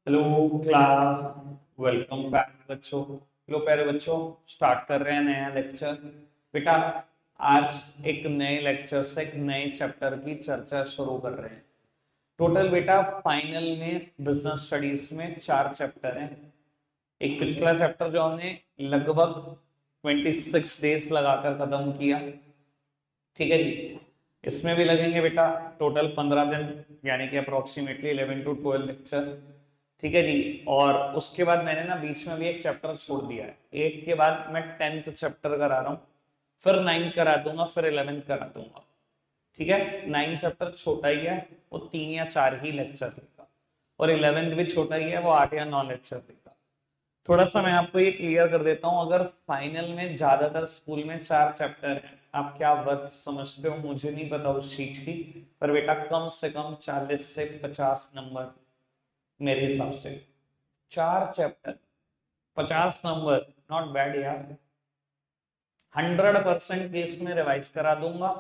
Hello class. Welcome back बच्चों। लो प्यारे बच्चों, स्टार्ट कर रहे हैं नया लेक्चर। बेटा आज एक नए लेक्चर से एक नए चैप्टर की चर्चा शुरू कर रहे हैं। टोटल बेटा फाइनल में बिजनेस स्टडीज में 4 चैप्टर हैं। एक पिछला चैप्टर जो हमने लगभग 26 डेज लगाकर खत्म किया, ठीक है जी। इसमें भी लगेंगे बेटा टोटल 15 दिन, यानी कि अप्रोक्सीमेटली 11 to 12 लेक्चर, ठीक है जी। और उसके बाद मैंने ना बीच में भी एक चैप्टर छोड़ दिया है। 8 के बाद मैं 10th चैप्टर करा रहा हूँ, फिर 9th करा दूंगा, फिर 11th करा दूंगा, ठीक है। 9th चैप्टर छोटा ही है, वो 3 या 4 ही लेक्चर लेगा, और 11th भी छोटा ही है, वो 8 या 9 लेक्चर लेगा। थोड़ा सा मैं आपको ये क्लियर कर देता हूँ, अगर फाइनल में ज्यादातर स्कूल में 4 चैप्टर हैं, आप क्या वर्थ समझते हो मुझे नहीं पता उस चीज की, पर बेटा कम से कम 40 से 50 नंबर मेरे हिसाब से। 4 चैप्टर, 50 नंबर, नॉट बैड यार। 100% केस में रिवाइज करा दूंगा,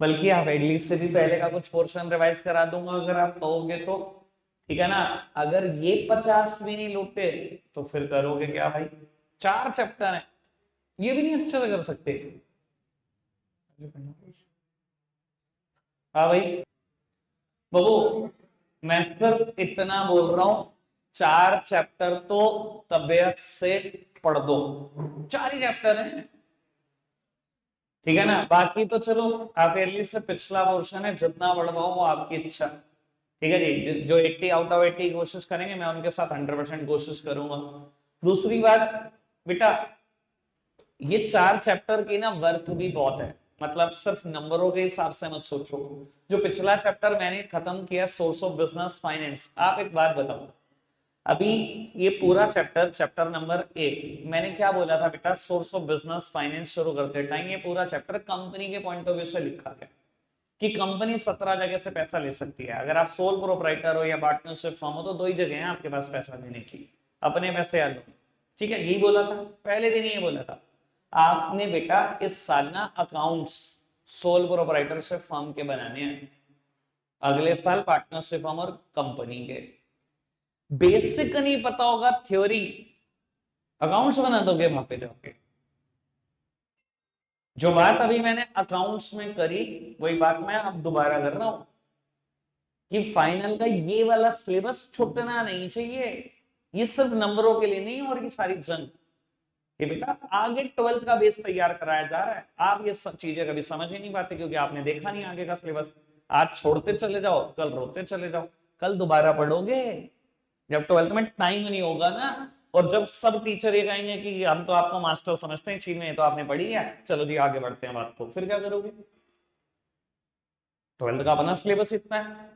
बल्कि आप एटलीस्ट से भी पहले का कुछ पोर्शन रिवाइज करा दूंगा अगर आप कहोगे तो, ठीक है ना। अगर ये 50 भी नहीं लूटे तो फिर करोगे क्या भाई? 4 चैप्टर हैं, ये भी नहीं अच्छे से कर सकते। हाँ भाई बाबू, मैं सिर्फ इतना बोल रहा हूं, 4 चैप्टर तो तबीयत से पढ़ दो। 4 ही चैप्टर हैं, ठीक है ना। बाकी तो चलो आप एटलीस्ट से पिछला पोर्शन है जितना पढ़ पाओ वो आपकी इच्छा, ठीक है जी। जो 80 आउट ऑफ 80 कोशिश करेंगे, मैं उनके साथ 100% कोशिश करूंगा। दूसरी बात बेटा, ये 4 चैप्टर की ना वर्थ भी बहुत है, मतलब सिर्फ नंबरों के हिसाब से मत सोचो। जो पिछला चैप्टर मैंने खत्म किया, सोर्स ऑफ बिजनेस फाइनेंस, आप एक बात बताओ, अभी ये पूरा चैप्टर, चैप्टर नंबर 1, मैंने क्या बोला था बेटा? सोर्स ऑफ बिजनेस फाइनेंस शुरू करते टाइम ये पूरा चैप्टर कंपनी के पॉइंट ऑफ व्यू से लिखा गया कि कंपनी 17 जगह से पैसा ले सकती है। अगर आप सोल प्रोप्राइटर हो या पार्टनरशिप फॉर्म हो तो 2 ही जगह हैं आपके पास पैसा लेने की, अपने पैसे या लोन, ठीक है। यही बोला था पहले दिन, ही बोला था आपने बेटा। इस साल ना अकाउंट्स सोल प्रोप्राइटरशिप फॉर्म के बनाने हैं, अगले साल पार्टनरशिप फॉर्म और कंपनी के। बेसिक नहीं पता होगा, थ्योरी अकाउंट्स बना दोगे वहां पे जाके। जो बात अभी मैंने अकाउंट्स में करी, वही बात मैं अब दोबारा कर रहा हूं कि फाइनल का ये वाला सिलेबस छूटना नहीं चाहिए। ये सिर्फ नंबरों के लिए नहीं, और ये सारी जंग, ये बेटा आगे 12th का बेस तैयार कराया जा रहा है। आप ये सब चीजें कभी समझ ही नहीं पाते क्योंकि आपने देखा नहीं आगे का सिलेबस। आज छोड़ते चले जाओ, कल रोते चले जाओ, कल दोबारा पढ़ोगे जब 12th में टाइम नहीं होगा ना। और जब सब टीचर ये कहेंगे कि हम तो आपको मास्टर समझते हैं चीज में, तो आपने पढ़ी है, चलो जी आगे बढ़ते हैं बात को, फिर क्या करोगे? 12th का अपना सिलेबस इतना है,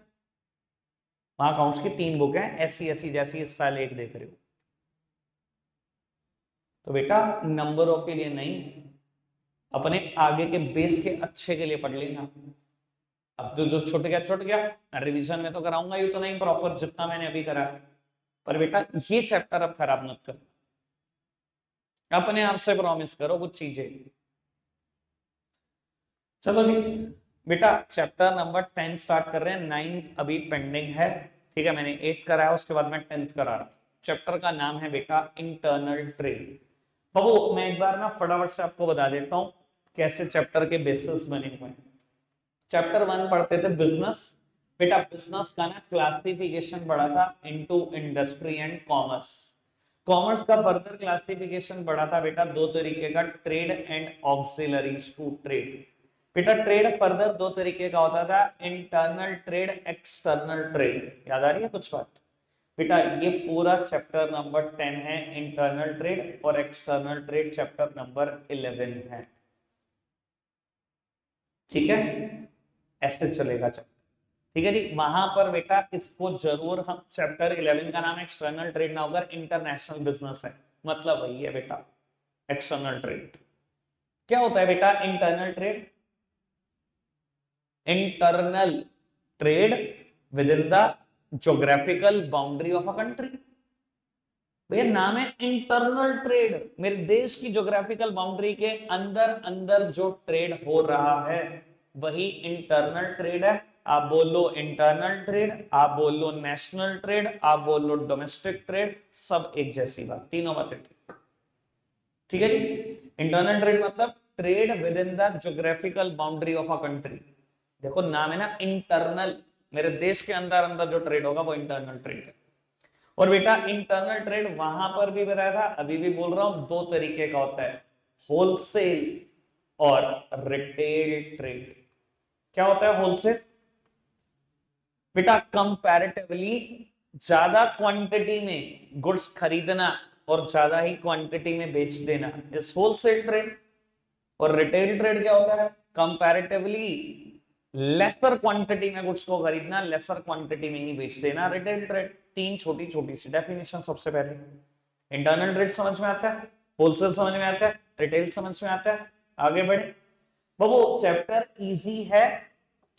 वहां अकाउंट्स की 3 बुक है, ऐसी ऐसी जैसी इस साल एक देख रहे हो। तो बेटा नंबरों के लिए नहीं, अपने आगे के बेस के अच्छे के लिए पढ़ लेना। अब तो जो छूट गया छूट गया, रिवीजन में तो कराऊंगा ही तो नहीं प्रॉपर जितना मैंने अभी करा, पर बेटा ये चैप्टर अब खराब मत कर, अपने आप से प्रॉमिस करो कुछ चीजें। चलो जी बेटा, चैप्टर नंबर 10 स्टार्ट कर रहे हैं। 9th अभी पेंडिंग है, ठीक है। मैंने 8th कराया, उसके बाद मैं 10th करा रहा हूं। चैप्टर का नाम है बेटा इंटरनल ट्रेड। बाबू मैं एक बार ना फटाफट से आपको बता देता हूं कैसे चैप्टर के बेसिस बने हुए हैं। चैप्टर 1 पढ़ते थे बिजनेस, बेटा बिजनेस का ना क्लासिफिकेशन पढ़ा था into industry and commerce. Commerce का फर्दर क्लासिफिकेशन पढ़ा था बेटा 2 तरीके का, trade and auxiliaries to trade. बेटा ट्रेड फर्दर 2 तरीके का होता था, इंटरनल ट्रेड, एक्सटर्नल ट्रेड। याद आ रही है कुछ बात? बेटा ये पूरा चैप्टर नंबर 10 है इंटरनल ट्रेड, और एक्सटर्नल ट्रेड चैप्टर नंबर 11 है, ठीक है। ऐसे चलेगा चैप्टर, ठीक है जी। वहां पर बेटा इसको जरूर, हम चैप्टर 11 का नाम एक्सटर्नल ट्रेड ना होकर इंटरनेशनल बिजनेस है, मतलब वही है बेटा एक्सटर्नल ट्रेड। क्या होता है बेटा internal trade? Internal trade with in the geographical boundary of a country. भैया नाम है इंटरनल ट्रेड, मेरे देश की ज्योग्राफिकल बाउंड्री के अंदर अंदर जो ट्रेड हो रहा है वही इंटरनल ट्रेड है। आप बोल लो इंटरनल ट्रेड, आप बोल लो नेशनल ट्रेड, आप बोल लो डोमेस्टिक ट्रेड, सब एक जैसी बात, तीनों बातें ठीक। ठीक है जी। इंटरनल ट्रेड मतलब trade with in the geographical boundary of a country. देखो नाम है ना इंटरनल, मेरे देश के अंदर अंदर जो ट्रेड होगा वो इंटरनल ट्रेड है। और बेटा इंटरनल ट्रेड वहां पर भी बताया था, अभी भी बोल रहा हूं, दो तरीके का होता है, होलसेल और रिटेल ट्रेड। क्या होता है होलसेल? बेटा कंपैरेटिवली ज्यादा क्वांटिटी में गुड्स खरीदना और ज्यादा ही क्वांटिटी में बेच देना इस होलसेल ट्रेड। और रिटेल ट्रेड क्या होता है? कंपैरेटिवली लेसर क्वांटिटी में गुड्स को खरीदना, लेसर क्वांटिटी में ही बेच देना, रिटेल ट्रेड। तीन छोटी छोटी सी डेफिनेशन। सबसे पहले इंटरनल ट्रेड समझ में आता है, होलसेल समझ में आता है, रिटेल समझ में आता है। आगे बढ़े बाबू, चैप्टर इजी है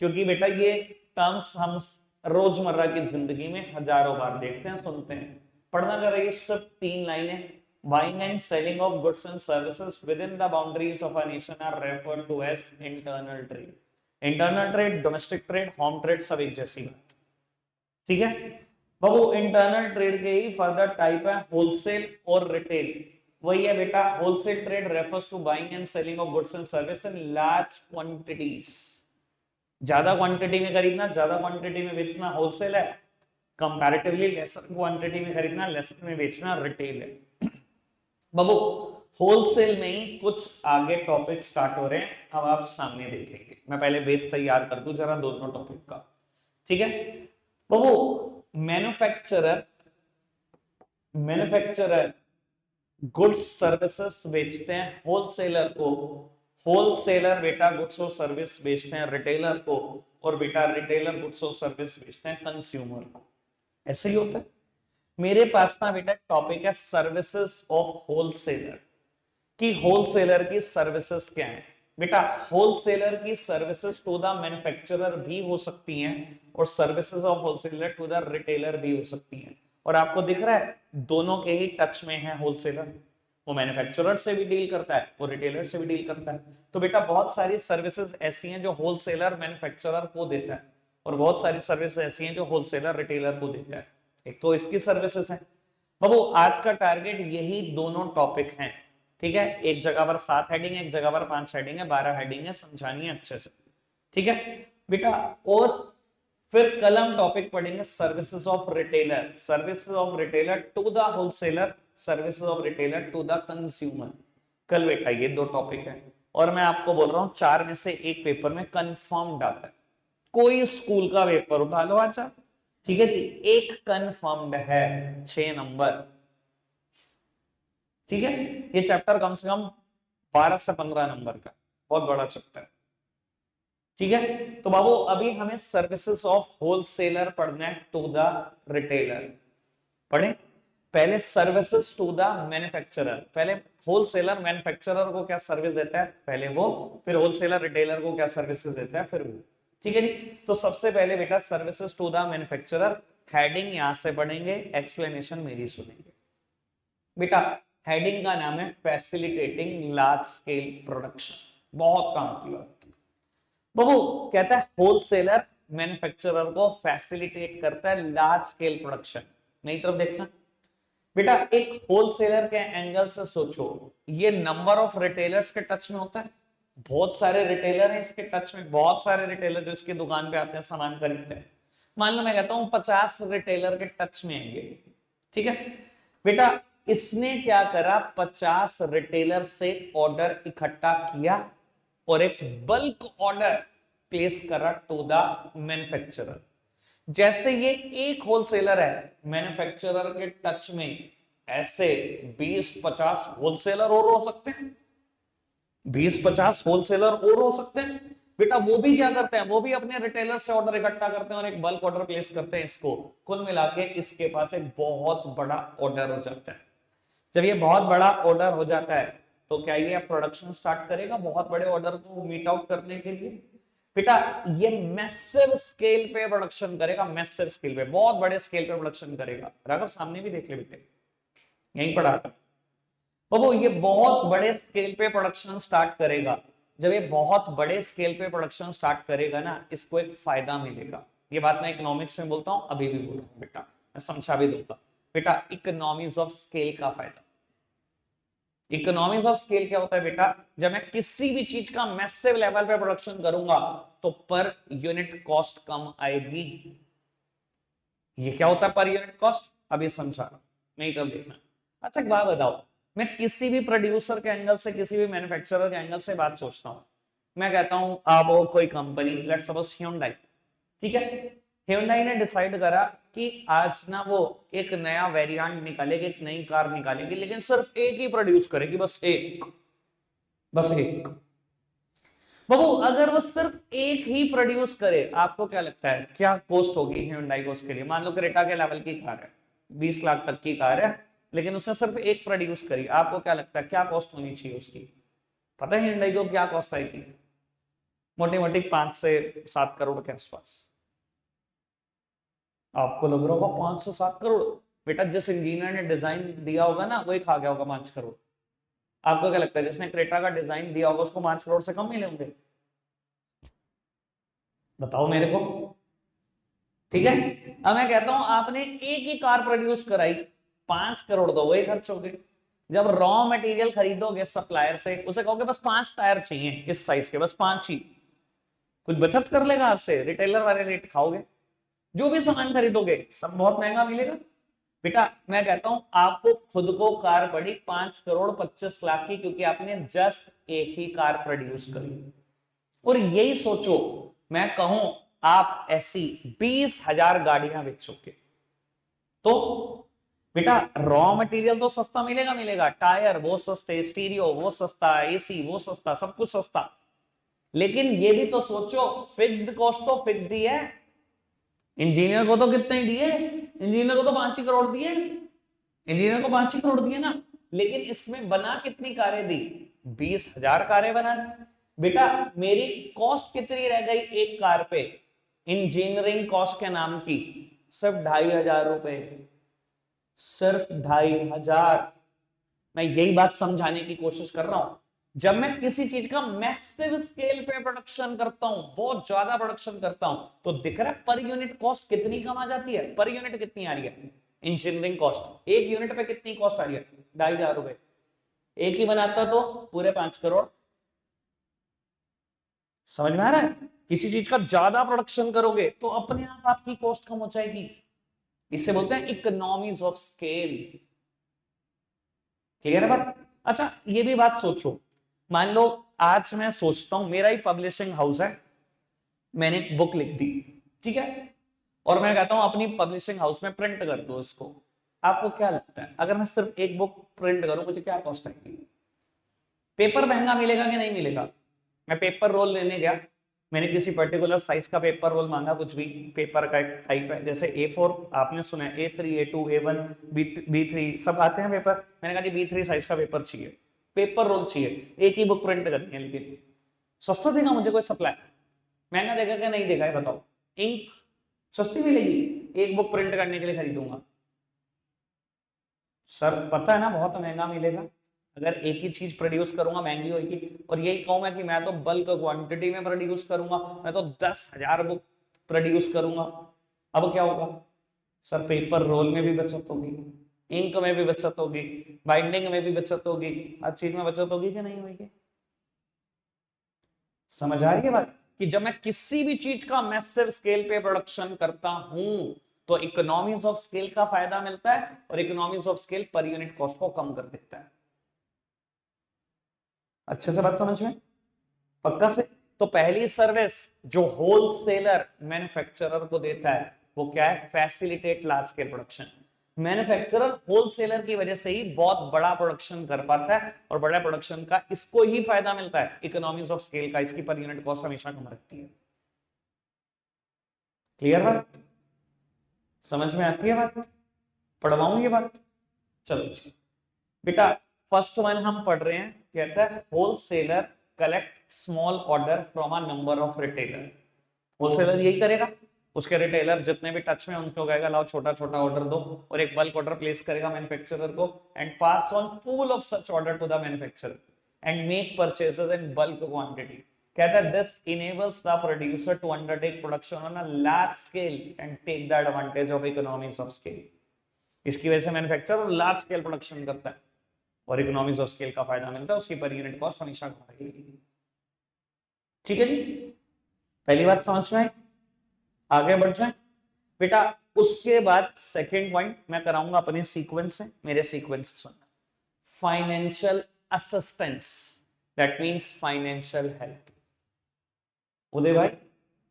क्योंकि बेटा ये टर्म्स हम रोजमर्रा की जिंदगी में हजारों बार देखते हैं, सुनते हैं। पढ़ना कर रही है सिर्फ 3 लाइनें। Buying and selling of goods and services within the boundaries of a nation are referred to as internal trade. Internal trade, domestic trade, home trade सब एक जैसी बात। ठीक है बाबू, इंटरनल ट्रेड के ही फर्दर टाइप है होलसेल और रिटेल। वही है बेटा, wholesale trade refers to buying and selling of goods and service in large quantities. ज्यादा क्वांटिटी में खरीदना, ज्यादा क्वांटिटी में बेचना होलसेल है। कंपैरेटिवली लेसर क्वांटिटी में खरीदना, लेसर में बेचना रिटेल है। बाबू होलसेल में ही कुछ आगे टॉपिक स्टार्ट हो रहे हैं, अब आप सामने देखेंगे। मैं पहले बेस तैयार कर दूं जरा दोनों टॉपिक का। ठीक है बाबू, मैन्युफैक्चरर मैन्युफैक्चरर गुड्स सर्विसेज बेचते हैं होलसेलर को, होलसेलर बेटा गुड्स और सर्विस बेचते हैं रिटेलर को, और बेटा रिटेलर गुड्स और सर्विस बेचते हैं कंज्यूमर को। ऐसे ही होता है। मेरे पास ना बेटा टॉपिक है सर्विसेज ऑफ होलसेलर, कि होलसेलर की सर्विसेज क्या है। बेटा होलसेलर की सर्विसेज टू द मैन्युफैक्चरर भी हो सकती हैं और services of wholesaler to the retailer भी हो सकती हैं। और आपको दिख रहा है दोनों के ही टच में है होलसेलर। वो मैन्युफैक्चरर से भी डील करता है, वो रिटेलर से भी डील करता है। तो बेटा बहुत सारी सर्विसेज ऐसी हैं जो होलसेलर मैन्युफैक्चरर को देता है, और बहुत सारी सर्विसेज ऐसी हैं जो होलसेलर रिटेलर को देता है। एक तो इसकी सर्विसेज है। बाबू आज का टारगेट यही दोनों टॉपिक हैं। ठीक है, एक जगह पर 7 हेडिंग है, एक जगह पर 5 हेडिंग है, 12 हेडिंग है, समझानी है अच्छे से। ठीक है बेटा, और फिर कल हम टॉपिक पढ़ेंगे services of retailer, services of retailer to the wholesaler, services of retailer to the consumer. कल बेटा ये 2 टॉपिक है, और मैं आपको बोल रहा हूं 4 में से एक पेपर में कंफर्म आता है। कोई स्कूल का पेपर उठा लो अच्छा, ठीक है जी, एक कंफर्म्ड है 6 नंबर। ठीक है, ये चैप्टर कम से कम 12 से 15 नंबर का, बहुत बड़ा चैप्टर। ठीक है, तो बाबू अभी हमें सर्विसेज ऑफ होलसेलर पढ़ना है टू द रिटेलर। पढ़े पहले सर्विसेज टू द मैन्युफैक्चरर। पहले होलसेलर मैन्युफैक्चरर को क्या सर्विस देता है पहले वो, फिर होलसेलर रिटेलर को क्या सर्विसेज देता है फिर वो। ठीक है जी, तो सबसे पहले बेटा services to the manufacturer, heading यहां से पढ़ेंगे, एक्सप्लेनेशन मेरी सुनेंगे। बेटा हेडिंग का नाम है फैसिलिटेटिंग लार्ज स्केल प्रोडक्शन, बहुत काम की बात। बाबू कहता है होलसेलर मैन्युफैक्चरर को फैसिलिटेट करता है लार्ज स्केल प्रोडक्शन। मेरी तरफ देखना बेटा, एक होलसेलर के एंगल से सोचो, ये नंबर ऑफ रिटेलर्स के टच में होता है। बहुत सारे रिटेलर हैं इसके टच में, बहुत सारे रिटेलर जो इसकी दुकान पे आते हैं सामान खरीदते हैं। मान लो मैं कहता हूं 50 रिटेलर के टच में है ये। ठीक है बेटा, इसने क्या करा, 50 रिटेलर से ऑर्डर इकट्ठा किया और एक बल्क ऑर्डर प्लेस करा टू द मैन्युफैक्चरर। जैसे ये एक होलसेलर है, मैन्युफैक्चरर के टच में ऐसे 20-50 होलसेलर और हो सकते हैं, 20-50 होलसेलर और हो सकते हैं। बेटा वो भी क्या करते हैं, वो भी अपने रिटेलर से ऑर्डर इकट्ठा करते हैं और एक बल्क ऑर्डर प्लेस करते हैं। इसको कुल मिला के इसके पास एक बहुत बड़ा ऑर्डर हो जाता है। जब ये बहुत बड़ा ऑर्डर हो जाता है तो क्या ये प्रोडक्शन स्टार्ट करेगा बहुत बड़े ऑर्डर को मीट आउट करने के लिए। बेटा ये मैसिव स्केल पे प्रोडक्शन करेगा, मैसिव स्केल पे, बहुत बड़े स्केल पे प्रोडक्शन करेगा। राघव सामने भी देख ले बेटे, यहीं पढ़ा था बाबू, ये बहुत बड़े स्केल पे प्रोडक्शन स्टार्ट करेगा। जब ये बहुत बड़े स्केल पे प्रोडक्शन स्टार्ट करेगा ना, इसको एक फायदा मिलेगा। ये बात मैं इकोनॉमिक्स में बोलता हूं, अभी भी बोल रहा हूं बेटा, मैं समझा भी दूंगा बेटा। इकोनॉमीज ऑफ स्केल का फायदा, इकोनॉमीज ऑफ स्केल क्या होता है बेटा? जब मैं किसी भी चीज का मैसिव लेवल पे प्रोडक्शन करूंगा तो पर यूनिट कॉस्ट कम आएगी। ये क्या होता है पर यूनिट कॉस्ट? अभी समझा, नहीं तब देखना। अच्छा एक बात बताओ, मैं किसी भी प्रोड्यूसर के एंगल से, किसी भी मैन्युफैक्चरर के एंगल से बात सोचता हूं। मैं कहता हूं आप हो कोई कंपनी, लेट्स सपोज Hyundai, ठीक है। Hyundai ने डिसाइड करा कि आज ना वो एक नया वेरिएंट निकालेगी, एक नई कार निकालेगी, लेकिन सिर्फ एक ही प्रोड्यूस करेगी, बस एक, बस एक। बाबू अगर वो सिर्फ एक ही प्रोड्यूस करे, आपको क्या लगता है क्या कॉस्ट होगी Hyundai को उसके लिए? मान लो क्रेटा के लेवल की कार है, 20 लाख तक की कार है, लेकिन उसने सिर्फ एक प्रोड्यूस करी, आपको क्या लगता है क्या कॉस्ट होनी चाहिए उसकी? पता है Hyundai को क्या कॉस्ट आएगी? मोटी मोटी 5 से 7 करोड़ के आसपास। आपको लग रहा होगा 5 से 7 करोड़? बेटा जिस इंजीनियर ने डिजाइन दिया होगा ना, वही खा गया होगा 5 करोड़। आपको क्या लगता है जिसने क्रेटा का डिजाइन दिया होगा उसको 5 करोड़ से कम मिले होंगे? बताओ मेरे को, ठीक है। अब मैं कहता हूं आपने एक ही कार प्रोड्यूस कराई, 5 करोड़ दो वही खर्च हो गए। जब रॉ मटेरियल खरीदोगे सप्लायर से, उसे कहोगे बस 5 टायर चाहिए इस साइज के, बस 5 ही, कुछ बचत कर लेगा आपसे? रिटेलर वाले रेट खाओगे, जो भी सामान खरीदोगे सब बहुत महंगा मिलेगा। बेटा मैं कहता हूं आपको खुद को कार पड़ी 5 करोड़ 25 लाख की, क्योंकि आपने जस्ट एक ही कार प्रोड्यूस करी। और यही सोचो, मैं कहूं आप ऐसी 20,000 गाड़ियां बेचोगे तो बेटा रॉ मटेरियल तो सस्ता मिलेगा, मिलेगा, टायर वो सस्ते, स्टीरियो वो सस्ता, एसी वो सस्ता, सब कुछ सस्ता। लेकिन ये भी तो सोचो, फिक्स्ड कॉस्ट तो फिक्स्ड ही है। इंजीनियर को तो कितने ही दिए? इंजीनियर को तो 5 ही करोड़ दिए, इंजीनियर को 5 ही करोड़ दिए ना। लेकिन इसमें बना कितनी कारें दी? 20,000 कारें बना दी। बेटा मेरी कॉस्ट कितनी रह गई एक कार पे इंजीनियरिंग कॉस्ट के नाम की? सिर्फ 2,500 रुपए, सिर्फ 2,500। मैं यही बात समझाने की कोशिश कर रहा हूं। जब मैं किसी चीज का मैसिव स्केल पे प्रोडक्शन करता हूं, बहुत ज्यादा प्रोडक्शन करता हूं, तो दिख रहा है पर यूनिट कॉस्ट कितनी कम आ जाती है। पर यूनिट कितनी आ रही है इंजीनियरिंग कॉस्ट? एक यूनिट पे कितनी कॉस्ट आ रही है? 2,500 रुपए। एक ही बनाता तो पूरे 5 करोड़। समझ में आ रहा है? किसी चीज का ज्यादा प्रोडक्शन करोगे तो अपने आप आपकी कॉस्ट कम हो जाएगी। इसे बोलते हैं इकोनॉमीज ऑफ स्केल। क्लियर है बात? अच्छा ये भी बात सोचो, मान लो आज मैं सोचता हूं मेरा ही पब्लिशिंग हाउस है, मैंने एक बुक लिख दी, ठीक है, और मैं कहता हूं अपनी पब्लिशिंग हाउस में प्रिंट कर दो इसको। आपको क्या लगता है अगर मैं सिर्फ एक बुक प्रिंट करूं मुझे क्या कॉस्ट आएगी? पेपर महंगा मिलेगा कि नहीं मिलेगा? मैं पेपर रोल लेने गया, मैंने किसी पर्टिकुलर साइज का पेपर रोल मांगा, कुछ भी पेपर का एक टाइप है, जैसे A4 आपने सुना है, A3 A2 A1 B3 सब आते हैं पेपर। मैंने कहा जी B3 साइज का पेपर चाहिए, पेपर रोल चाहिए, एक ही बुक प्रिंट करनी है। लेकिन सस्ता देगा मुझे कोई सप्लाई? महंगा देगा क्या नहीं देगा? बताओ। इंक सस्ती मिलेगी, एक बुक प्रिंट करने के लिए खरीदूंगा। सर पता है ना बहुत महंगा मिलेगा। अगर एक ही चीज प्रोड्यूस करूंगा महंगी होगी, और यही कहूंगा कि मैं तो बल्क क्वांटिटी में प्रोड्यूस करूंगा, मैं तो 10,000 बुक प्रोड्यूस करूंगा, अब क्या होगा? सर पेपर रोल में भी बचत होगी, इंक में भी बचत होगी, बाइंडिंग में भी बचत होगी, हर चीज में बचत होगी कि नहीं होगी? समझ आ रही है बात? कि जब मैं किसी भी चीज का मैसिव स्केल पे प्रोडक्शन करता हूं तो इकोनॉमीज ऑफ स्केल का फायदा मिलता है, और economies of scale per unit cost को कम कर देता है। अच्छे से बात समझ में? पक्का से? तो पहली सर्विस जो होलसेलर मैन्युफैक्चरर को देता है वो क्या है? Facilitate large scale production. Manufacturer wholesaler की वजह से ही बहुत बड़ा प्रोडक्शन कर पाता है, और बड़ा प्रोडक्शन का इसको ही फायदा मिलता है इकोनॉमीज ऑफ स्केल का, इसकी पर यूनिट कॉस्ट हमेशा कम रहती है। क्लियर बात? समझ में आती है बात? पढ़वाऊं ये बात? चलो जी बेटा, फर्स्ट वन हम पढ़ रहे हैं, कहता है wholesaler collect small order from a number of retailer. Wholesaler यही करेगा, उसके रिटेलर जितने भी टच में उनको कहेगा लाओ छोटा छोटा ऑर्डर दो, और एक बल्क ऑर्डर प्लेस करेगा मैन्युफैक्चरर को, and pass on pool of such order to the manufacturer, and make purchases in bulk quantity. कहता है this enables the producer to undertake production on a large scale and take the advantage of economies of scale. इसकी वजह से manufacturer large scale production करता है और economies of scale का फायदा मिलता है, उसकी पर यूनिट कॉस्ट हमेशा कम रहेगी। ठीक है जी, पहली बात समझ में आई। आगे बढ़ जाए बेटा। उसके बाद सेकंड पॉइंट मैं कराऊंगा अपने सीक्वेंस से, मेरे सीक्वेंस से सुनना। Financial assistance, that means financial help. Uday भाई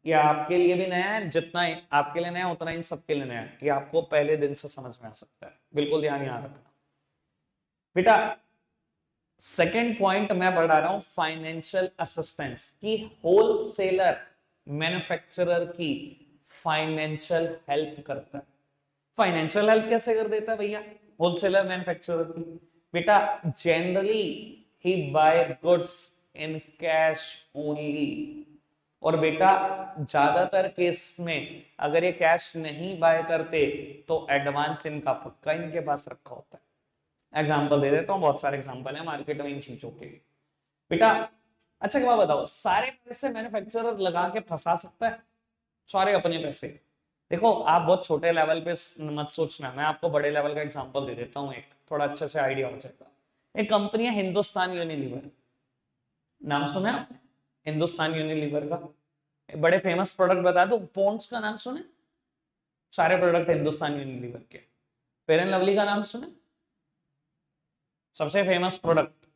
ये आपके लिए भी नया है, जितना आपके लिए नया उतना इन सबके लिए नया है, ये आपको पहले दिन से समझ में आ सकता है, बिल्कुल ध्यान यहाँ रखना बेटा। सेकेंड पॉइंट मैं बढ़ा रहा हूं फाइनेंशियल असिस्टेंस की, होलसेलर मैन्युफैक्चरर की फाइनेंशियल हेल्प करता है। फाइनेंशियल हेल्प कैसे कर देता है भैया होलसेलर मैन्युफैक्चरर की? बेटा जनरली ही buy goods in cash only, और बेटा ज्यादातर केस में अगर ये कैश नहीं बाय करते तो एडवांस इनका पक्का इनके पास रखा होता है। एग्जांपल दे देता हूं, बहुत सारे एग्जांपल है मार्केट में इन चीजों के। बेटा अच्छा क्या बताओ, सारे पैसे मैन्युफैक्चरर लगा के फंसा सकता है? सारे अपने पैसे? देखो आप बहुत छोटे लेवल पे मत सोचना, मैं आपको बड़े लेवल का एग्जांपल दे देता हूं, एक थोड़ा अच्छे से आइडिया हो जाएगा। एक कंपनी है हिंदुस्तान यूनिलीवर, नाम सुना है आपने हिंदुस्तान यूनिलीवर का? बड़े फेमस प्रोडक्ट बता दो, पॉन्ड्स का नाम सुने? सारे प्रोडक्ट हिंदुस्तान यूनिलीवर के। फेयर एंड लवली का नाम सुने? सबसे फेमस प्रोडक्ट।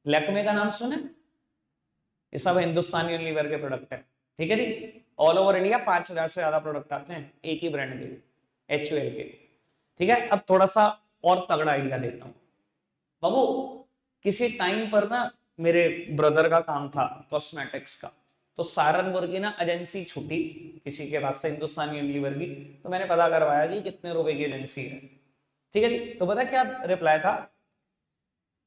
लैक्मे का नाम सुने? ये सब हिंदुस्तान यूनिलीवर के प्रोडक्ट है। ठीक है जी, ऑल ओवर इंडिया 5000 से ज्यादा प्रोडक्ट आते हैं एक ही ब्रांड के, HUL के। ठीक है, अब थोड़ा सा और तगड़ा आइडिया देता हूं बाबू। किसी टाइम पर ना मेरे ब्रदर का काम था कॉस्मेटिक्स का, तो सहारनपुर की ना एजेंसी छूटी किसी के पास से हिंदुस्तान यूनिलीवर की, तो मैंने पता करवाया कि कितने रुपए की एजेंसी है। ठीक है जी, तो पता क्या रिप्लाई था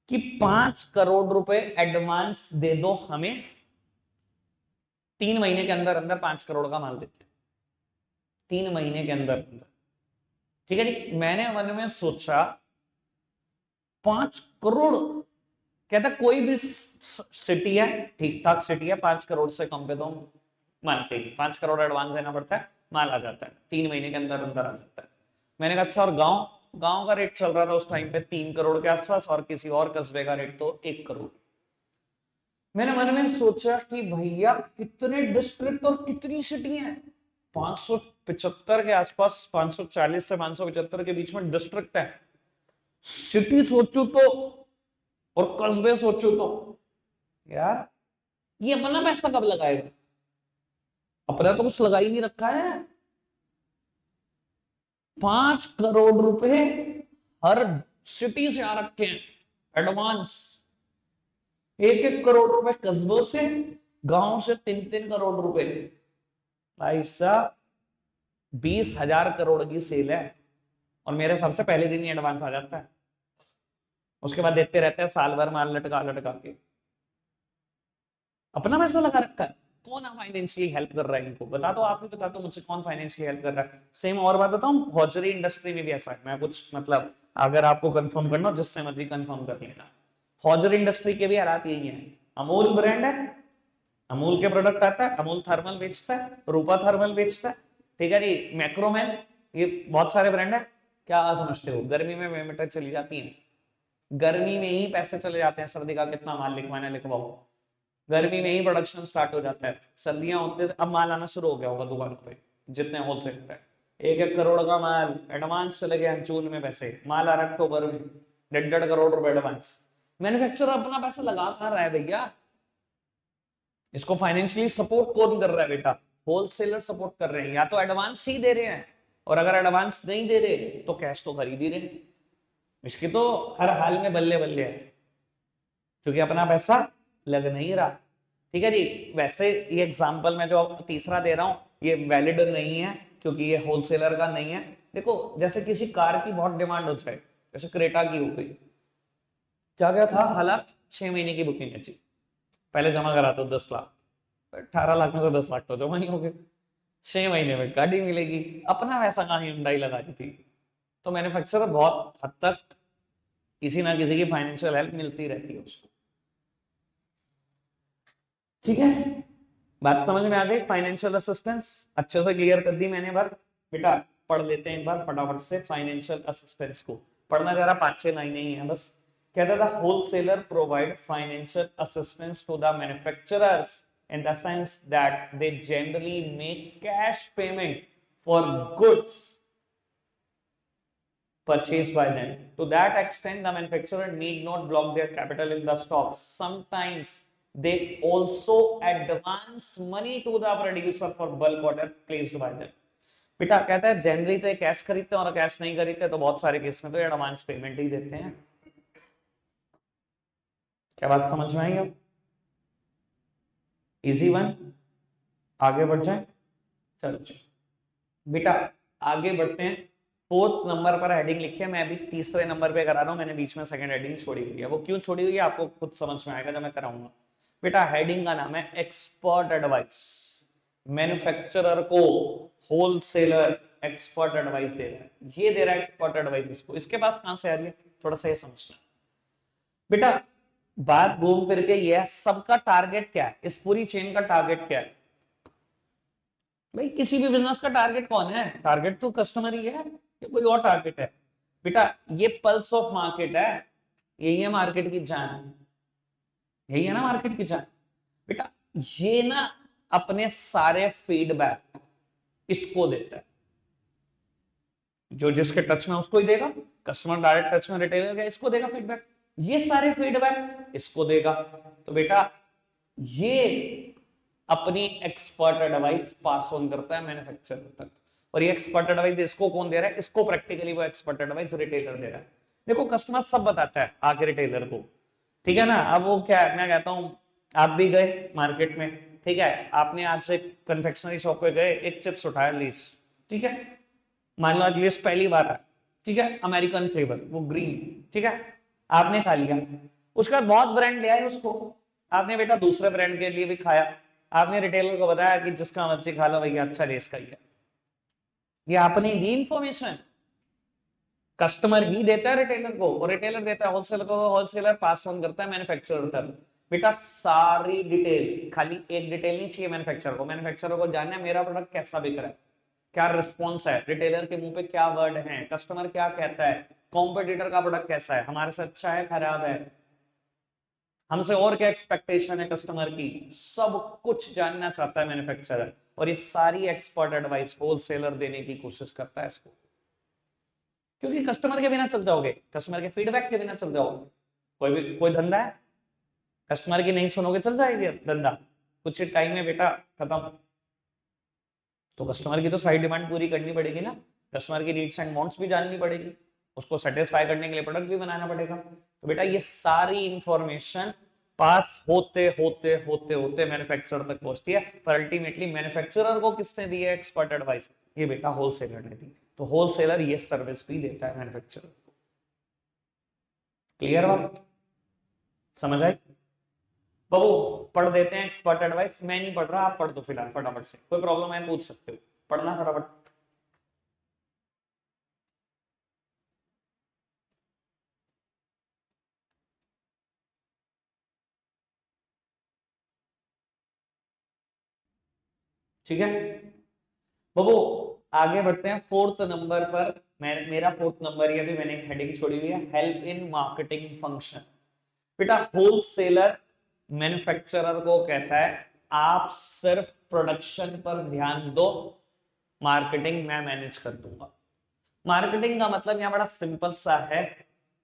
कि 5 करोड़ रुपए एडवांस दे दो हमें, 3 महीने के अंदर अंदर 5 करोड़ का माल देते हैं, 3 महीने के अंदर अंदर। ठीक है जी, मैंने मन में सोचा 5 करोड़, कहता कोई भी सिटी है, ठीक ठाक सिटी है, 5 करोड़ से कम पे तो मानते ही 5 करोड़ एडवांस देना पड़ता है, माल आ जाता है 3 महीने के अंदर अंदर आ जाता है। मैंने कहा अच्छा, और गांव गांव का रेट चल रहा था उस टाइम पे 3 करोड़ के आसपास, और किसी और कस्बे का रेट तो 1 करोड़। मैंने मन में सोचा कि भैया कितने डिस्ट्रिक्ट और कितनी सिटी हैं, 575 के आसपास, 540 से 575 के बीच में डिस्ट्रिक्ट है। सिटी सोचू तो और कस्बे सोचू तो, यार ये अपना पैसा कब लगाएगा? अपना तो कुछ लगा ही नहीं रखा है। 5 करोड़ रुपए हर सिटी से आ रखे हैं एडवांस, 1-1 करोड़ रुपए कस्बों से, गांव से 3-3 करोड़ रुपए। भाई साहब 20,000 करोड़ की सेल है, और मेरे हिसाब से पहले दिन ही एडवांस आ जाता है, उसके बाद देते रहते हैं साल भर माल लटका लटका के। अपना पैसा लगा रखा है। कौन फाइनेंशियली हेल्प कर रहा है इनको? बता दो, आप भी बता दो मुझे, कौन फाइनेंशियली हेल्प कर रहा है? सेम और बात बताऊं, हॉजरी इंडस्ट्री में भी ऐसा है। मैं कुछ मतलब अगर आपको कंफर्म करना हो जिससे मर्जी कंफर्म कर लेना, हॉजरी इंडस्ट्री के भी हालात यही है। अमूल ब्रांड है, अमूल के प्रोडक्ट आता है, अमूल थर्मल बेचता है, रूपा थर्मल बेचता है, ठीक है जी, मैक्रोमैन, ये बहुत सारे ब्रांड है। क्या समझते हो गर्मी में पेमेंट चली जाती है? गर्मी में ही पैसे चले जाते हैं, सर्दी का कितना माल लिखवाना लिखवाओ, गर्मी में ही प्रोडक्शन स्टार्ट हो जाता है। सर्दियां होते अब माल आना शुरू हो गया होगा दुकानों पे, जितने होलसेलर है 1-1 करोड़ का माल एडवांस चले गया जून में, पैसे माल आ रहा अक्टूबर में, 1.5 करोड़ रुपए एडवांस। मैन्युफैक्चरर अपना पैसा लगा कहां रहा है भैया? इसको फाइनेंशियली सपोर्ट कौन कर रहा है बेटा? होलसेलर सपोर्ट कर रहे हैं, या तो एडवांस ही दे रहे हैं, और अगर एडवांस नहीं दे रहे तो कैश तो खरीद ही रहे। इसकी तो हर हाल में बल्ले बल्ले है, क्योंकि अपना पैसा लग नहीं रहा। ठीक है जी, वैसे ये एग्जांपल मैं जो तीसरा दे रहा हूं ये वैलिड नहीं है, क्योंकि ये होलसेलर का नहीं है। देखो जैसे किसी कार की बहुत डिमांड हो जाए, जैसे क्रेटा की हो गई, क्या क्या था हालात, 6 महीने की बुकिंग है जी, पहले जमा करा दो 10 लाख, 18 लाख में से 10 लाख तो जमा ही हो गए, 6 महीने में गाड़ी मिलेगी। अपना पैसा कहाँ हुंडई लगा दी थी। तो मैन्युफैक्चरर बहुत हद तक किसी ना किसी की फाइनेंशियल हेल्प मिलती रहती है उसको। ठीक है, बात समझ में आ गई। फाइनेंशियल असिस्टेंस अच्छे से क्लियर कर दी मैंने। बार बेटा पढ़ लेते हैं एक बार फटाफट से फाइनेंशियल असिस्टेंस को। पढ़ना जरा 5-6 लाइनें ही है बस। कहता था wholesaler provide financial assistance to the manufacturers in the sense that they generally make cash payment for goods purchased by them. To that extent, the manufacturer need not block their capital in the stock. Sometimes they also advance money to the producer for bulk order placed by them. बेटा कहता है generally तो cash खरीदते हैं और cash नहीं खरीदते तो बहुत सारे केस में तो एडवांस पेमेंट ही देते हैं। क्या बात समझ में आई अब? इजी वन, आगे बढ़ जाए। चलो बेटा आगे बढ़ते हैं। 4th नंबर पर हेडिंग लिखी है, मैं अभी 3रे नंबर पे करा रहा हूं, मैंने बीच में 2nd हेडिंग छोड़ी हुई है। वो क्यों छोड़ी हुई है आपको खुद समझ में आएगा जब मैं कराऊंगा। बेटा हेडिंग का नाम है एक्सपर्ट एडवाइस। मैन्युफैक्चरर को होलसेलर एक्सपर्ट एडवाइस दे रहा है, ये दे रहा है एक्सपर्ट एडवाइस इसको। इसके पास कहां से आ रही है थोड़ा सा ये समझना बेटा। बात घूम फिर के ये है, सबका टारगेट क्या है, इस पूरी चेन का टारगेट क्या है भाई? किसी भी बिजनेस का टारगेट कौन है? टारगेट तो कस्टमर ही है या कोई और टारगेट है? बेटा ये पल्स ऑफ मार्केट है, यही है मार्केट की जान, यही है ना मार्केट की जान। बेटा ये ना अपने सारे फीडबैक इसको देता है, जो जिसके टच में उसको ही देगा। कस्टमर डायरेक्ट टच में रिटेलर का, इसको देगा फीडबैक, ये सारे फीडबैक इसको देगा। तो बेटा ये अपनी एक्सपर्ट एडवाइस पास ऑन करता है मैन्युफैक्चरर तक। और ये एक्सपर्ट एडवाइस इसको कौन दे रहा है? इसको प्रैक्टिकली वो एक्सपर्ट एडवाइस रिटेलर दे रहा है। देखो कस्टमर सब बताता है आके रिटेलर को, ठीक है ना। अब वो क्या है, मैं कहता हूं आप भी गए मार्केट में, ठीक है, आपने आज से कन्फेक्शनरी शॉप पे गए, एक चिप्स उठाया लीज, ठीक है, मान लो आज लीज पहली बार है, ठीक है, अमेरिकन फ्लेवर वो ग्रीन, ठीक है, आपने खा लिया। उसके बाद बहुत ब्रांड ले आए उसको, आपने बेटा दूसरे ब्रांड के लिए भी खाया, आपने रिटेलर को बताया कि जिसका मर्जी खा लो भैया, अच्छा देश का ही है। ये आपने दी इंफॉर्मेशन, कस्टमर ही देता है रिटेलर को, और रिटेलर देता है होलसेलर को, होलसेलर पास ऑन करता है मैन्युफैक्चरर तक। बेटा सारी डिटेल, खाली एक डिटेल नहीं चाहिए मैन्युफैक्चरर को। मैन्युफैक्चरर को जानना है मेरा प्रोडक्ट कैसा बिक रहा है, क्या रिस्पॉन्स है, रिटेलर के मुंह पे क्या वर्ड है, कस्टमर क्या कहता है, कॉम्पिटिटर का प्रोडक्ट कैसा है, हमारे से अच्छा है खराब है, हमसे और क्या एक्सपेक्टेशन है कस्टमर की, सब कुछ जानना चाहता है मैन्युफैक्चरर। और ये सारी एक्सपर्ट एडवाइस होलसेलर देने की कोशिश करता है इसको, क्योंकि कस्टमर के बिना चल जाओगे, कस्टमर के फीडबैक के बिना चल जाओगे। कोई धंधा है, कस्टमर की नहीं सुनोगे चल जाएगी धंधा, कुछ टाइम में बेटा खत्म। तो कस्टमर की तो सारी डिमांड पूरी करनी पड़ेगी ना, कस्टमर की नीड्स एंड वांट्स भी जाननी पड़ेगी, उसको सेटिस्फाई करने के लिए प्रोडक्ट भी बनाना पड़ेगा। तो बेटा ये सारी इंफॉर्मेशन पास होते होते होते होते मैन्युफैक्चरर तक पहुंचती है, पर अल्टीमेटली मैन्युफैक्चरर को किसने दी है एक्सपर्ट एडवाइस? ये बेटा होलसेलर ने दी। तो होलसेलर ये सर्विस भी देता है मैन्युफैक्चरर को। क्लियर बात समझ आई? बाबू पढ़ देते हैं एक्सपर्ट एडवाइस। मैं नहीं पढ़ रहा, आप पढ़ दो फिलहाल फटाफट से, कोई प्रॉब्लम है पूछ सकते हो, पढ़ना फटाफट। ठीक है बाबू आगे बढ़ते हैं 4th नंबर पर। मेरा 4th नंबर ये भी मैंने एक हेडिंग छोड़ी हुई है, हेल्प इन मार्केटिंग फंक्शन। बेटा होलसेलर मैन्युफैक्चरर को कहता है आप सिर्फ प्रोडक्शन पर ध्यान दो, मार्केटिंग मैं मैनेज कर दूंगा। मार्केटिंग का मतलब यहां बड़ा सिंपल सा है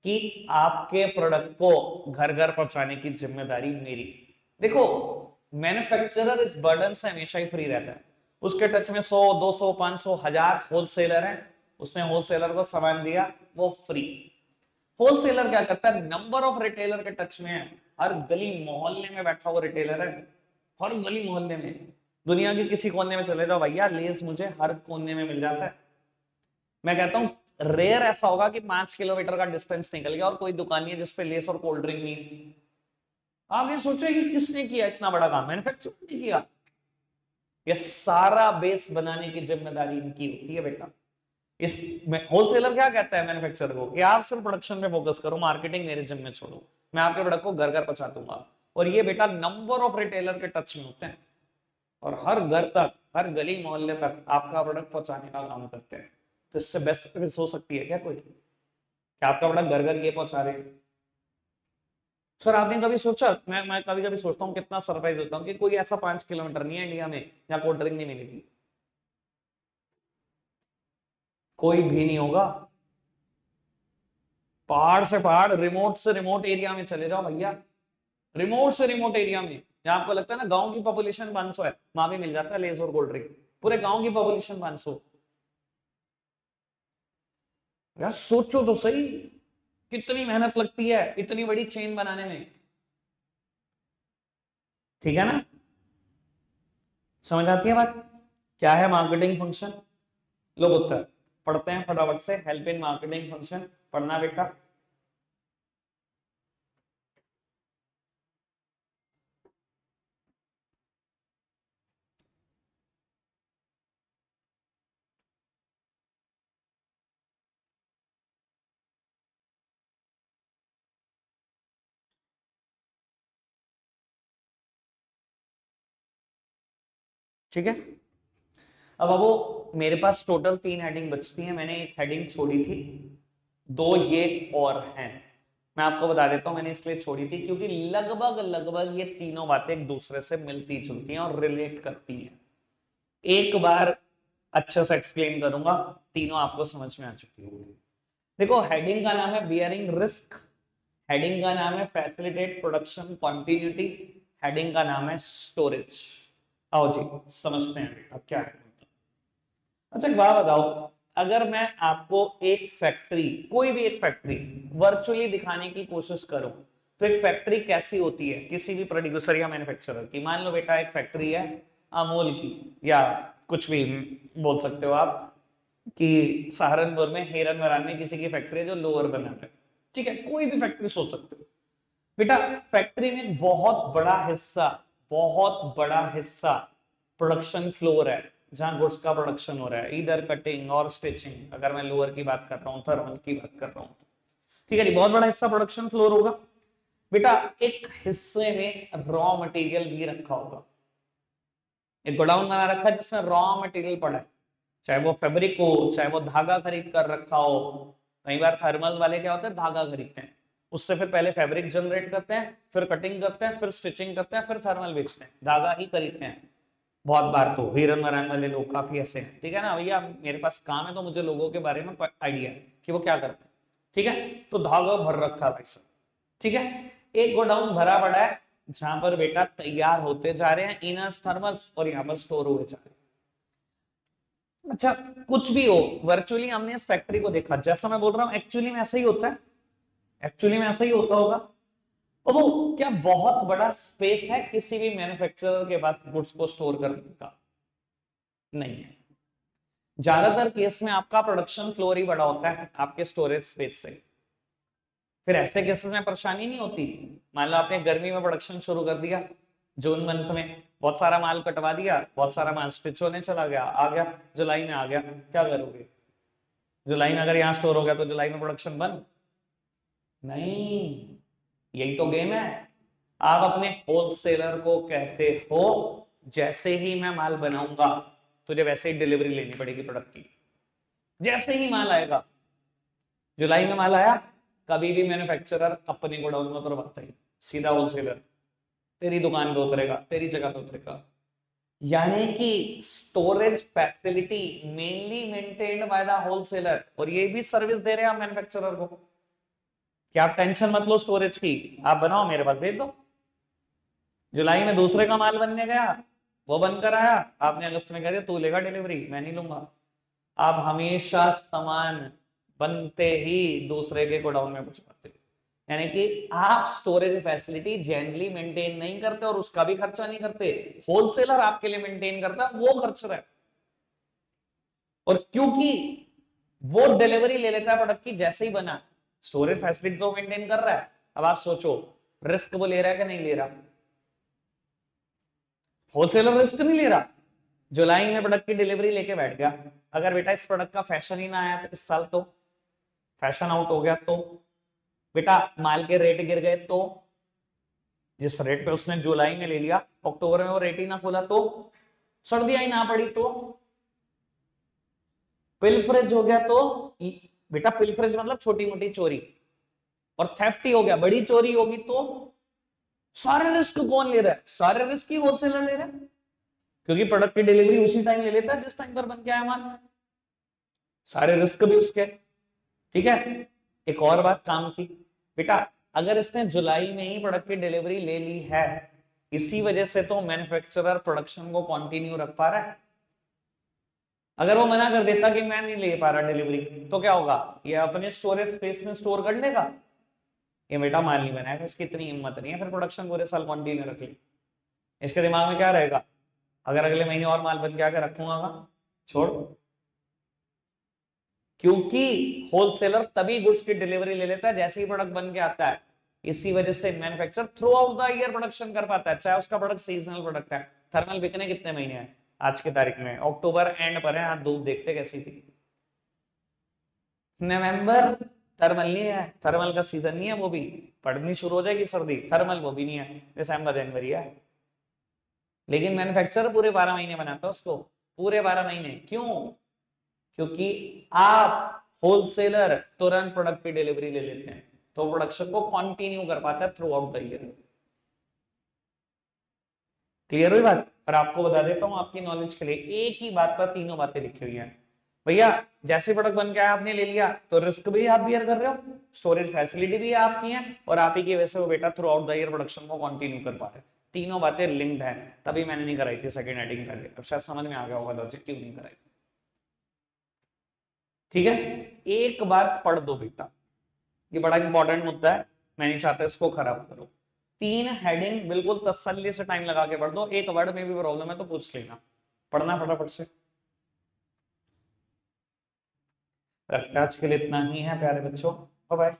कि आपके प्रोडक्ट को घर घर पहुंचाने की जिम्मेदारी मेरी। देखो मैन्युफैक्चरर इस बर्डन से हमेशा ही फ्री रहता है, उसके टच में 100 200 500 1000 होलसेलर है, उसने होलसेलर को सामान दिया वो फ्री। होलसेलर क्या करता है, नंबर ऑफ रिटेलर के टच में है, हर गली मोहल्ले में बैठा हुआ रिटेलर है, हर गली मोहल्ले में, दुनिया के किसी कोने में चले जाओ भैया, लेस मुझे हर कोने में मिल जाता है। मैं कहता हूं रेयर ऐसा होगा कि 5 किलोमीटर का डिस्टेंस निकल गया और कोई दुकान नहीं है जिसपे लेस और कोल्ड ड्रिंक नहीं। आपने सोचा कि किसने किया इतना बड़ा काम? मैन्युफैक्चरर ने किया। ये सारा बेस बनाने की जिम्मेदारी इनकी होती है बेटा। इस होलसेलर क्या कहता है मैन्युफैक्चरर को कि आप सिर्फ प्रोडक्शन पे फोकस करो, मार्केटिंग मेरे जिम्मे छोड़ो, मैं आपके प्रोडक्ट को घर घर पहुंचा दूंगा। और ये बेटा नंबर ऑफ रिटेलर के टच में होते हैं और हर घर तक, हर गली मोहल्ले तक आपका प्रोडक्ट पहुंचाने का काम करते हैं। तो इससे बेस्ट सर्विस हो सकती है क्या कोई, क्या आपका प्रोडक्ट घर घर ये पहुंचा रहे हैं? सर आपने कभी सोचा, मैं कभी कभी सोचता हूँ, कितना सरप्राइज होता हूँ कि कोई ऐसा 5 किलोमीटर नहीं है इंडिया में जहां कोल्ड ड्रिंक नहीं मिलेगी। कोई भी नहीं होगा। पहाड़ से पहाड़, रिमोट से रिमोट एरिया में चले जाओ भैया, रिमोट से रिमोट एरिया में जहां आपको लगता है ना गांव की पॉपुलेशन 500 है, वहां भी मिल जाता है लेज और कोल्ड ड्रिंक। पूरे गांव की पॉपुलेशन 500। यार सोचो तो सही, कितनी मेहनत लगती है इतनी बड़ी चेन बनाने में। ठीक है ना, समझ आती है बात? क्या है मार्केटिंग फंक्शन? लोग उत्तर पढ़ते हैं फटाफट से, हेल्प इन मार्केटिंग फंक्शन पढ़ना बेटा। ठीक है, अब वो मेरे पास टोटल 3 हेडिंग बचती हैं, मैंने एक हेडिंग छोड़ी थी, 2 ये और हैं। मैं आपको बता देता हूं मैंने इसलिए छोड़ी थी क्योंकि लगभग लगभग ये तीनों बातें एक दूसरे से मिलती जुलती हैं और रिलेट करती हैं। एक बार अच्छे से एक्सप्लेन करूंगा, तीनों आपको समझ में आ चुकी होगी। देखो हेडिंग का नाम है बियरिंग रिस्क, हेडिंग का नाम है फैसिलिटेट प्रोडक्शन कंटिन्यूटी, हेडिंग का नाम है स्टोरेज। आओ जी समझते हैं अब क्या है। अच्छा एक बात बताओ, अगर मैं आपको एक फैक्ट्री, कोई भी एक फैक्ट्री वर्चुअली दिखाने की कोशिश करूं, तो एक फैक्ट्री कैसी होती है किसी भी प्रोड्यूसर या मैन्युफैक्चरर की? मान लो बेटा एक फैक्ट्री है अमूल की, या कुछ भी बोल सकते हो आप, कि सहारनपुर में हेरन वरान में किसी की फैक्ट्री है जो लोअर बना रहा है, ठीक है, कोई भी फैक्ट्री सोच सकते हो बेटा। फैक्ट्री में बहुत बड़ा हिस्सा प्रोडक्शन फ्लोर है, जहां गुड्स का प्रोडक्शन हो रहा है, इधर कटिंग और स्टिचिंग, अगर मैं लोअर की बात कर रहा हूँ, थर्मल की बात कर रहा हूँ तो। ठीक है जी, बहुत बड़ा हिस्सा प्रोडक्शन फ्लोर होगा बेटा। एक हिस्से में रॉ मटेरियल भी रखा होगा, एक गोडाउन बना रखा है जिसमें रॉ मटेरियल पड़ा है, चाहे वो फैब्रिक हो, चाहे वो धागा खरीद कर रखा हो। कई बार थर्मल वाले क्या होते हैं, धागा खरीदते हैं, उससे फिर पहले फैब्रिक जनरेट करते हैं, फिर कटिंग करते हैं, फिर स्टिचिंग करते हैं, फिर थर्मल बेचते हैं, धागा ही खरीदते हैं। बहुत बार तो हीरन मरान वाले लोग काफी ऐसे हैं, ठीक है ना भैया, मेरे पास काम है तो मुझे लोगों के बारे में आइडिया है कि वो क्या करते हैं। ठीक है, तो धागा भर रखा है भाई साहब। ठीक है, एक गोडाउन भरा पड़ा है जहां पर बेटा तैयार होते जा रहे हैं इनर्स थर्मल्स, और यहाँ पर स्टोर हुए जा रहे हैं। अच्छा कुछ भी हो, वर्चुअली हमने इस फैक्ट्री को देखा, जैसा मैं बोल रहा हूं एक्चुअली में ऐसा ही होता है, एक्चुअली में ऐसा ही होता होगा। और वो क्या बहुत बड़ा स्पेस है किसी भी मैन्युफैक्चरर के पास गुड्स को स्टोर करने का? नहीं है। ज्यादातर केस में आपका प्रोडक्शन फ्लोर ही बड़ा होता है आपके स्टोरेज स्पेस से। फिर ऐसे केसेस में परेशानी नहीं होती, मान लो आपने गर्मी में प्रोडक्शन शुरू कर दिया, जून मंथ में बहुत सारा माल कटवा दिया, बहुत सारा माल स्टिच होने चला गया, आ गया जुलाई में, आ गया, क्या करोगे? जुलाई में अगर यहाँ स्टोर हो गया तो जुलाई में प्रोडक्शन बंद? नहीं, यही तो गेम है। आप अपने होलसेलर को कहते हो जैसे ही मैं माल बनाऊंगा तुझे वैसे ही डिलीवरी लेनी पड़ेगी प्रोडक्ट की, जैसे ही माल आएगा। जुलाई में माल आया, कभी भी मैन्युफैक्चरर अपने गोडाउन में उतरवाता ही, सीधा होलसेलर तेरी दुकान पे उतरेगा, तेरी जगह पे उतरेगा। यानी कि storage facility mainly maintained by the wholesaler, और ये भी सर्विस दे रहे हैं आप मैन्युफैक्चरर को कि आप टेंशन मत लो स्टोरेज की, आप बनाओ मेरे पास भेज दो। जुलाई में दूसरे का माल बनने गया, वो बनकर आया, आपने अगस्त में कह दिया तू लेगा डिलीवरी, मैं नहीं लूंगा। आप हमेशा सामान बनते ही दूसरे के गोडाउन में पहुंचाते, यानी कि आप स्टोरेज फैसिलिटी जेनरली मेंटेन नहीं करते और उसका भी खर्चा नहीं करते, होलसेलर आपके लिए मेंटेन करता है, वो खर्च रहा है। और क्योंकि वो डिलीवरी ले लेता है प्रोडक्ट की जैसे ही बना, स्टोरेज फैसिलिटी तो मेंटेन कर रहा है। अब आप सोचो रिस्क वो ले रहा है कि नहीं ले रहा? होलसेलर रिस्क नहीं ले रहा, जुलाई में प्रोडक्ट की डिलीवरी लेके बैठ गया, अगर बेटा इस प्रोडक्ट का फैशन ही ना आया तो इस साल, तो फैशन आउट हो गया, तो बेटा माल के रेट गिर गए, तो जिस रेट पे उसने जुलाई में ले लिया, अक्टूबर में वो रेट ही ना खोला तो, सर्दियां ही ना पड़ी तो, पिलफरेज हो गया तो, बेटा पिलफरेज मतलब छोटी मोटी चोरी, और थेफ्ट ही हो गया, बड़ी चोरी होगी तो सारे रिस्क कौन ले रहा है? सारे रिस्क ही होलसेलर ले रहा है, क्योंकि प्रोडक्ट की डिलीवरी उसी टाइम ले लेता है जिस टाइम पर बन के आया माल, सारे रिस्क भी उसके। ठीक है, एक और बात काम की, बेटा अगर इसने जुलाई में ही प्रोडक्ट की डिलीवरी ले ली है, इसी वजह से तो मैन्युफैक्चरर प्रोडक्शन को कंटिन्यू रख पा रहा है। अगर वो मना कर देता कि मैं नहीं ले पा रहा डिलीवरी, तो क्या होगा? ये अपने स्टोरेज स्पेस में स्टोर कर लेगा, ये बेटा माल नहीं बनाएगा, इसकी इतनी हिम्मत नहीं है फिर प्रोडक्शन पूरे साल कंटिन्यू रख ले। इसके दिमाग में क्या रहेगा? अगर अगले महीने और माल बन के आकर रखूंगा छोड़, क्योंकि होलसेलर तभी गुड्स की डिलीवरी ले लेता है जैसे ही प्रोडक्ट बन के आता है। इसी वजह से manufacturer through out the year production कर पाता है, चाहे उसका प्रोडक्ट सीजनल प्रोडक्ट है। थर्मल बिकने कितने महीने हैं आज की तारीख में? अक्टूबर एंड पर है, आज धूप देखते कैसी थी, नवंबर। थर्मल नहीं है, थर्मल का सीजन नहीं है, वो भी पड़नी शुरू हो जाएगी सर्दी, थर्मल वो भी नहीं है, दिसंबर जनवरी है। लेकिन मैन्युफैक्चरर पूरे 12 महीने बनाता है उसको, पूरे 12 महीने। क्यों? क्योंकि आप होलसेलर तुरंत प्रोडक्ट की डिलीवरी ले लेते हैं, तो प्रोडक्शन को कंटिन्यू कर पाता है through out the year. Clear हुई बात? और आपको बता देता हूं आपकी नॉलेज के लिए, एक ही बात पर तीनों बातें लिखी हुई हैं भैया। जैसे प्रोडक्ट बन के आया आपने ले लिया, तो रिस्क भी आप बियर कर रहे हो, स्टोरेज फैसिलिटी भी आपकी है, और आप ही की वजह से वो बेटा through out the year production को कंटिन्यू कर पा रहे। तीनों बातें लिंक्ड है, तभी मैंने नहीं कराई थी सेकंड हेडिंग पहले। अब शायद समझ में आ गया होगा लॉजिक क्यों नहीं कराई। ठीक है, एक बार पढ़ दो बेटा, ये बड़ा इंपॉर्टेंट मुद्दा है, मैं नहीं चाहता इसको खराब करो। 3 हेडिंग बिल्कुल तसल्ली से टाइम लगा के पढ़ दो, एक वर्ड में भी प्रॉब्लम है तो पूछ लेना, पढ़ना फटाफट से। आज के लिए इतना ही है प्यारे बच्चों, बाय बाय।